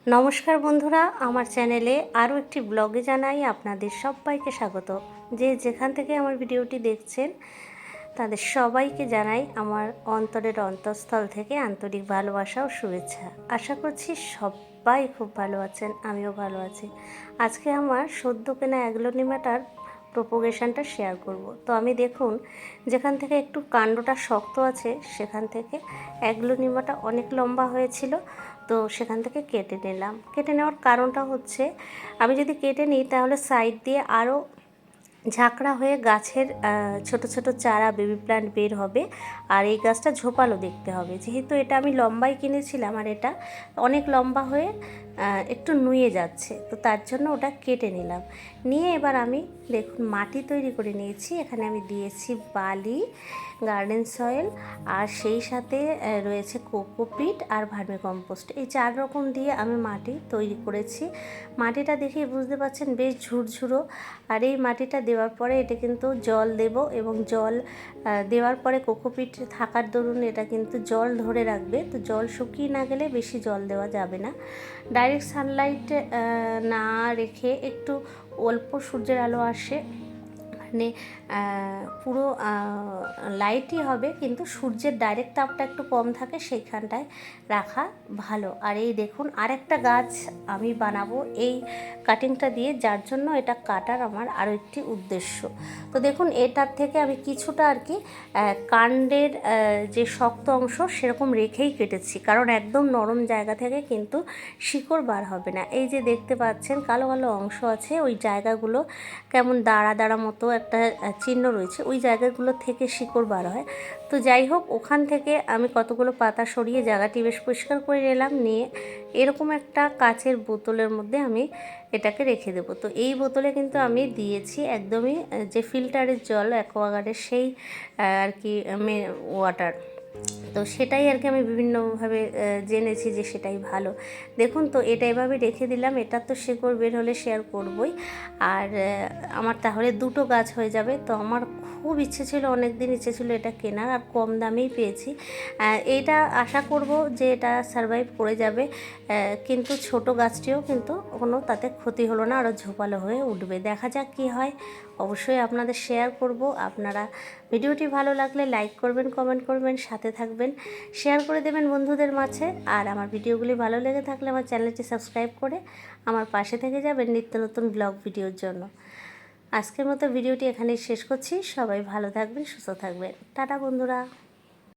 নমস্কার বন্ধুরা, আমার চ্যানেলে আরও একটি ব্লগে জানাই আপনাদের সবাইকে স্বাগত। যে যেখান থেকে আমার ভিডিওটি দেখছেন তাদের সবাইকে জানাই আমার অন্তরের অন্তঃস্থল থেকে আন্তরিক ভালোবাসা ও শুভেচ্ছা। আশা করছি সবাই খুব ভালো আছেন, আমিও ভালো আছি। আজকে আমার সদ্য কেনা অ্যাগ্লোনিমাটার প্রোপোগেশনটা শেয়ার করব। তো আমি দেখুন, যেখান থেকে একটু কাণ্ডটা শক্ত আছে সেখান থেকে অ্যাগ্লোনিমাটা অনেক লম্বা হয়েছিল, তো সেখান থেকে কেটে নিলাম। কেটে নেওয়ার কারণটা হচ্ছে, আমি যদি কেটে নিই তাহলে সাইড দিয়ে আরও ঝাঁকড়া হয়ে গাছের ছোট ছোট চারা বেবি প্ল্যান্ট বের হবে, আর এই গাছটা ঝোপালো দেখতে হবে। যেহেতু এটা আমি লম্বাই কিনেছিলাম আর এটা অনেক লম্বা হয়ে একটু নুয়ে যাচ্ছে, তো তার জন্য ওটা কেটে নিলাম। নিয়ে এবার আমি দেখুন মাটি তৈরি করে নিয়েছি। এখানে আমি দিয়েছি বালি, গার্ডেন সয়েল, আর সেই সাথে রয়েছে কোকোপিট আর ভার্মি কম্পোস্ট। এই 4 রকম দিয়ে আমি মাটি তৈরি করেছি। মাটিটা দেখে বুঝতে পারছেন বেশ ঝুরঝুরো। আর এই মাটিটা দেওয়ার পরে এটা কিন্তু জল দেব, এবং জল দেওয়ার পরে কোকোপিট থাকার দরুন এটা কিন্তু জল ধরে রাখবে। তো জল শুকিয়ে না গেলে বেশি জল দেওয়া যাবে না। ডাইরেক্ট সানলাইট না রেখে একটু অল্প সূর্যের আলো আসে, মানে পুরো লাইটই হবে কিন্তু সূর্যের ডাইরেক্ট তাপটা একটু কম থাকে, সেইখানটায় রাখা ভালো। আর এই দেখুন আরেকটা গাছ আমি বানাবো এই কাটিংটা দিয়ে, যার জন্য এটা কাটার আমার আরও একটি উদ্দেশ্য। তো দেখুন এটার থেকে আমি কিছুটা আর কি কাণ্ডের যে শক্ত অংশ সেরকম রেখেই কেটেছি, কারণ একদম নরম জায়গা থেকে কিন্তু শিকড় বার হবে না। এই যে দেখতে পাচ্ছেন কালো কালো অংশ আছে, ওই জায়গাগুলো কেমন দাঁড়া দাঁড়া মতো একটা চিহ্ন রয়েছে, ওই জায়গাগুলো থেকে শিকড় বার হয়। তো যাই হোক, ওখান থেকে আমি কতগুলো পাতা সরিয়ে জায়গাটি বেশ পরিষ্কার করে নিলাম। নিয়ে এরকম একটা কাচের বোতলের মধ্যে আমি এটাকে রেখে দেবো। তো এই বোতলে কিন্তু আমি দিয়েছি একদমই যে ফিল্টারের জল অ্যাকোয়াগার্ডের, সেই আর কি ওয়াটার। তো সেটাই আর কি আমি বিভিন্নভাবে জেনেছি যে সেটাই ভালো। দেখুন, তো এটা এভাবে রেখে দিলাম। এটা তো শিকড় বের হলে শেয়ার করবই, আর আমার তাহলে 2টো গাছ হয়ে যাবে। তো আমার খুব ইচ্ছে ছিল, অনেক দিন ইচ্ছে ছিল এটা কেনার, আর কম দামেই পেয়েছি। এইটা আশা করব যে এটা সারভাইভ করে যাবে, কিন্তু ছোট গাছটিও কিন্তু কোনো তাতে ক্ষতি হলো না, আরও ঝোপালো হয়ে উঠবে। দেখা যাক কী হয়, অবশ্যই আপনাদের শেয়ার করব। আপনারা ভিডিওটি ভালো লাগলে লাইক করবেন, কমেন্ট করবেন, সাথে থাকবেন, শেয়ার করে দেবেন বন্ধুদের মাঝে। আর আমার ভিডিওগুলি ভালো লেগে থাকলে আমার চ্যানেলটি সাবস্ক্রাইব করে আমার পাশে থেকে যাবেন নিত্য নতুন ব্লগ ভিডিওর জন্য। আজকের মতো ভিডিওটি এখানেই শেষ করছি। সবাই ভালো থাকবেন, সুস্থ থাকবেন। টাটা বন্ধুরা।